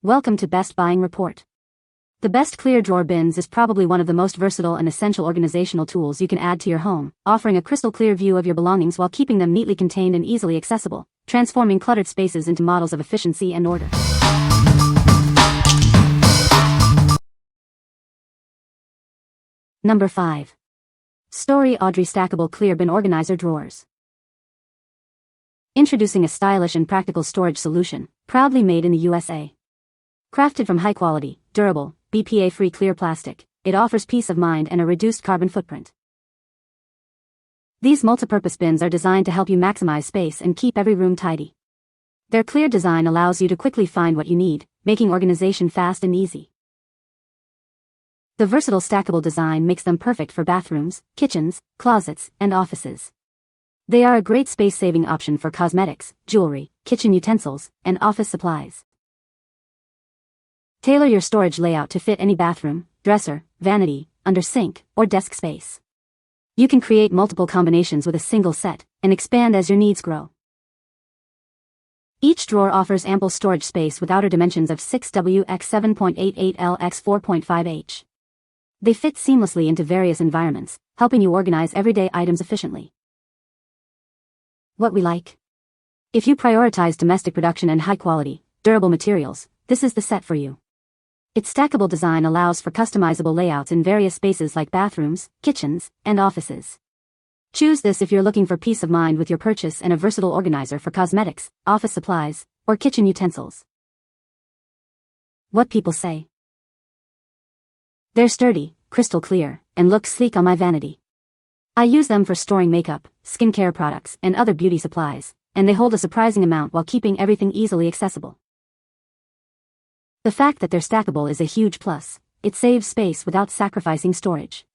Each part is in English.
Welcome to Best Buying Report. The Best Clear Drawer Bins is probably one of the most versatile and essential organizational tools you can add to your home, offering a crystal clear view of your belongings while keeping them neatly contained and easily accessible, transforming cluttered spaces into models of efficiency and order. Number 5. STORi Audrey Stackable Clear Bin Organizer Drawers. Introducing a stylish and practical storage solution, proudly made in the USA. Crafted from high-quality, durable, BPA-free clear plastic, it offers peace of mind and a reduced carbon footprint. These multipurpose bins are designed to help you maximize space and keep every room tidy. Their clear design allows you to quickly find what you need, making organization fast and easy. The versatile stackable design makes them perfect for bathrooms, kitchens, closets, and offices. They are a great space-saving option for cosmetics, jewelry, kitchen utensils, and office supplies. Tailor your storage layout to fit any bathroom, dresser, vanity, under sink, or desk space. You can create multiple combinations with a single set, and expand as your needs grow. Each drawer offers ample storage space with outer dimensions of 6W x 7.88L x 4.5H. They fit seamlessly into various environments, helping you organize everyday items efficiently. What we like. If you prioritize domestic production and high-quality, durable materials, this is the set for you. Its stackable design allows for customizable layouts in various spaces like bathrooms, kitchens, and offices. Choose this if you're looking for peace of mind with your purchase and a versatile organizer for cosmetics, office supplies, or kitchen utensils. What people say. They're sturdy, crystal clear, and look sleek on my vanity. I use them for storing makeup, skincare products, and other beauty supplies, and they hold a surprising amount while keeping everything easily accessible. The fact that they're stackable is a huge plus. It saves space without sacrificing storage.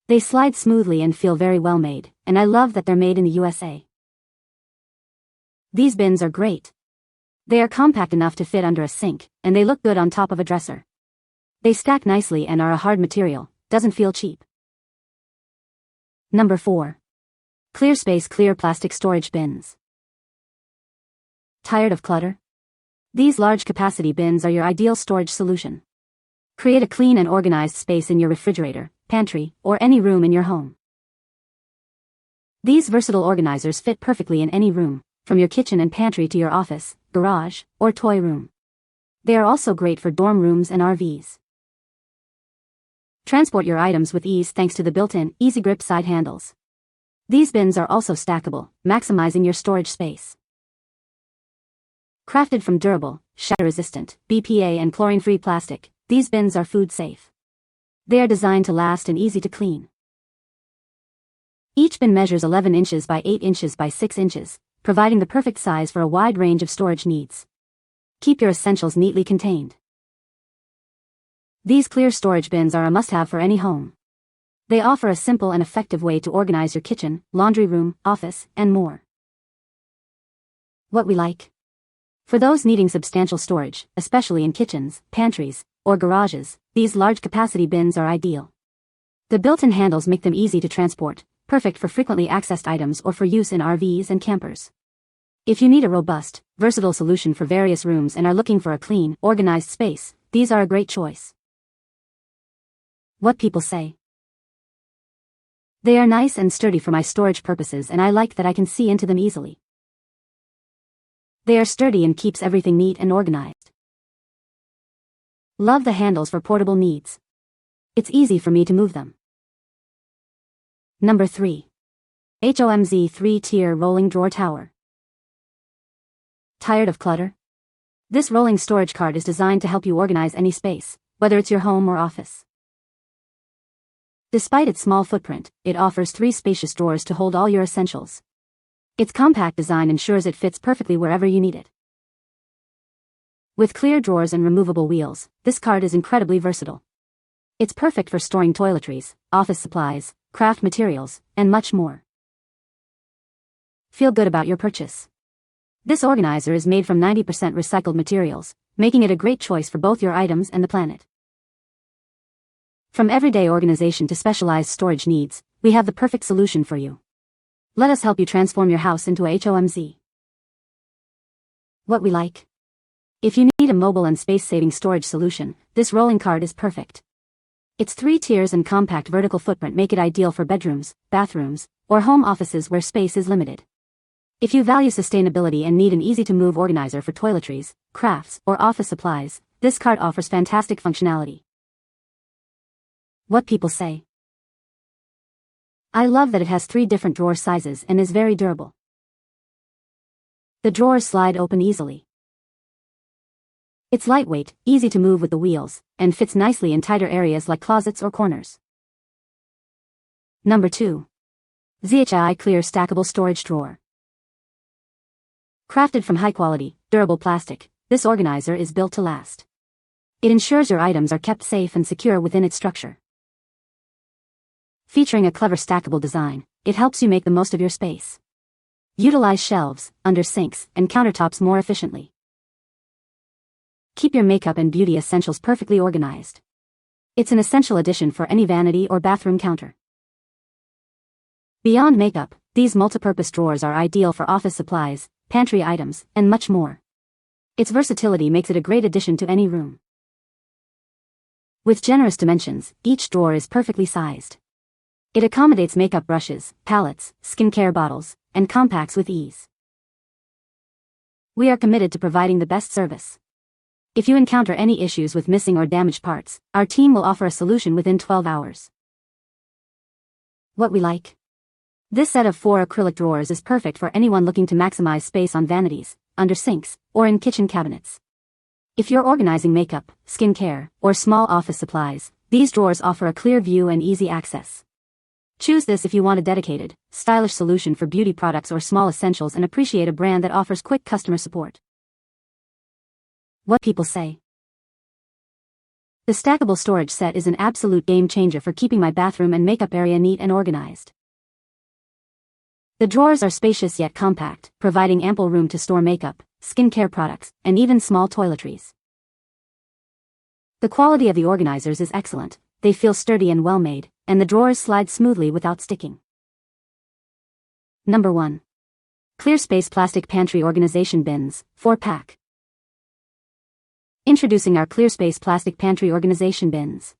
They slide smoothly and feel very well made, and I love that they're made in the USA. These bins are great. They are compact enough to fit under a sink, and they look good on top of a dresser. They stack nicely and are a hard material, doesn't feel cheap. Number 4. ClearSpace Clear Plastic Storage Bins. Tired of clutter? These large-capacity bins are your ideal storage solution. Create a clean and organized space in your refrigerator, pantry, or any room in your home. These versatile organizers fit perfectly in any room, from your kitchen and pantry to your office, garage, or toy room. They are also great for dorm rooms and RVs. Transport your items with ease thanks to the built-in, easy grip side handles. These bins are also stackable, maximizing your storage space. Crafted from durable, shatter-resistant, BPA and chlorine-free plastic, these bins are food-safe. They are designed to last and easy to clean. Each bin measures 11 inches by 8 inches by 6 inches, providing the perfect size for a wide range of storage needs. Keep your essentials neatly contained. These clear storage bins are a must-have for any home. They offer a simple and effective way to organize your kitchen, laundry room, office, and more. What we like. For those needing substantial storage, especially in kitchens, pantries, or garages, these large-capacity bins are ideal. The built-in handles make them easy to transport, perfect for frequently accessed items or for use in RVs and campers. If you need a robust, versatile solution for various rooms and are looking for a clean, organized space, these are a great choice. What people say. They are nice and sturdy for my storage purposes, and I like that I can see into them easily. They are sturdy and keeps everything neat and organized. Love the handles for portable needs. It's easy for me to move them. Number 3. HOMZ 3-tier rolling drawer tower. Tired of clutter? This rolling storage cart is designed to help you organize any space, whether it's your home or office. Despite its small footprint, it offers 3 spacious drawers to hold all your essentials. Its compact design ensures it fits perfectly wherever you need it. With clear drawers and removable wheels, this cart is incredibly versatile. It's perfect for storing toiletries, office supplies, craft materials, and much more. Feel good about your purchase. This organizer is made from 90% recycled materials, making it a great choice for both your items and the planet. From everyday organization to specialized storage needs, we have the perfect solution for you. Let us help you transform your house into a HOMZ. What we like. If you need a mobile and space-saving storage solution, this rolling cart is perfect. Its 3 tiers and compact vertical footprint make it ideal for bedrooms, bathrooms, or home offices where space is limited. If you value sustainability and need an easy-to-move organizer for toiletries, crafts, or office supplies, this cart offers fantastic functionality. What people say. I love that it has 3 different drawer sizes and is very durable. The drawers slide open easily. It's lightweight, easy to move with the wheels, and fits nicely in tighter areas like closets or corners. Number 2. ZHIAI Clear Stackable Storage Drawer. Crafted from high-quality, durable plastic, this organizer is built to last. It ensures your items are kept safe and secure within its structure. Featuring a clever stackable design, it helps you make the most of your space. Utilize shelves, under sinks, and countertops more efficiently. Keep your makeup and beauty essentials perfectly organized. It's an essential addition for any vanity or bathroom counter. Beyond makeup, these multipurpose drawers are ideal for office supplies, pantry items, and much more. Its versatility makes it a great addition to any room. With generous dimensions, each drawer is perfectly sized. It accommodates makeup brushes, palettes, skincare bottles, and compacts with ease. We are committed to providing the best service. If you encounter any issues with missing or damaged parts, our team will offer a solution within 12 hours. What we like. This set of 4 acrylic drawers is perfect for anyone looking to maximize space on vanities, under sinks, or in kitchen cabinets. If you're organizing makeup, skincare, or small office supplies, these drawers offer a clear view and easy access. Choose this if you want a dedicated, stylish solution for beauty products or small essentials and appreciate a brand that offers quick customer support. What people say. The stackable storage set is an absolute game changer for keeping my bathroom and makeup area neat and organized. The drawers are spacious yet compact, providing ample room to store makeup, skincare products, and even small toiletries. The quality of the organizers is excellent, they feel sturdy and well-made, and the drawers slide smoothly without sticking. Number 1. ClearSpace Plastic Pantry Organization Bins, 4-pack. Introducing our ClearSpace Plastic Pantry Organization Bins.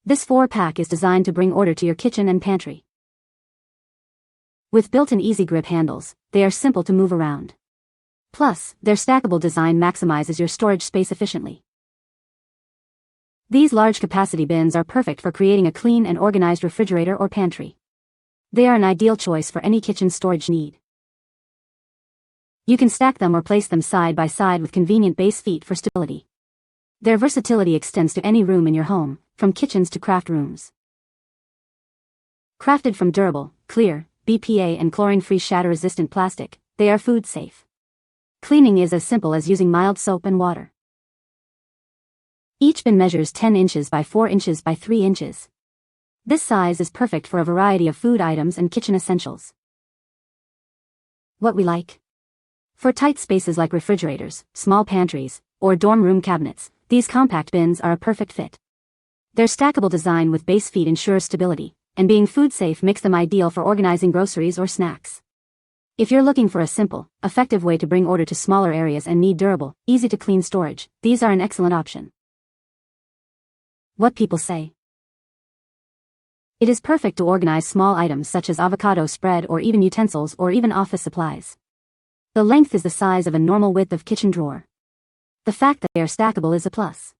This 4-pack is designed to bring order to your kitchen and pantry. With built-in easy grip handles, they are simple to move around. Plus, their stackable design maximizes your storage space efficiently. These large capacity bins are perfect for creating a clean and organized refrigerator or pantry. They are an ideal choice for any kitchen storage need. You can stack them or place them side by side with convenient base feet for stability. Their versatility extends to any room in your home, from kitchens to craft rooms. Crafted from durable, clear, BPA and chlorine-free shatter-resistant plastic, they are food safe. Cleaning is as simple as using mild soap and water. Each bin measures 10 inches by 4 inches by 3 inches. This size is perfect for a variety of food items and kitchen essentials. What we like. For tight spaces like refrigerators, small pantries, or dorm room cabinets, these compact bins are a perfect fit. Their stackable design with base feet ensures stability, and being food safe makes them ideal for organizing groceries or snacks. If you're looking for a simple, effective way to bring order to smaller areas and need durable, easy-to-clean storage, these are an excellent option. What people say. It is perfect to organize small items such as avocado spread or even utensils or even office supplies. The length is the size of a normal width of kitchen drawer. The fact that they are stackable is a plus.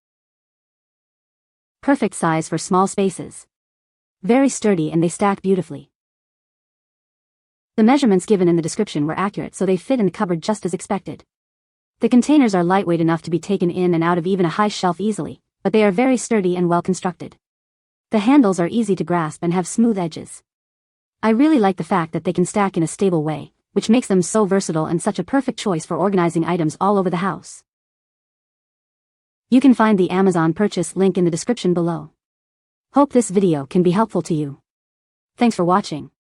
Perfect size for small spaces. Very sturdy and they stack beautifully. The measurements given in the description were accurate, so they fit in the cupboard just as expected. The containers are lightweight enough to be taken in and out of even a high shelf easily, but they are very sturdy and well constructed. The handles are easy to grasp and have smooth edges. I really like the fact that they can stack in a stable way, which makes them so versatile and such a perfect choice for organizing items all over the house. You can find the Amazon purchase link in the description below. Hope this video can be helpful to you. Thanks for watching.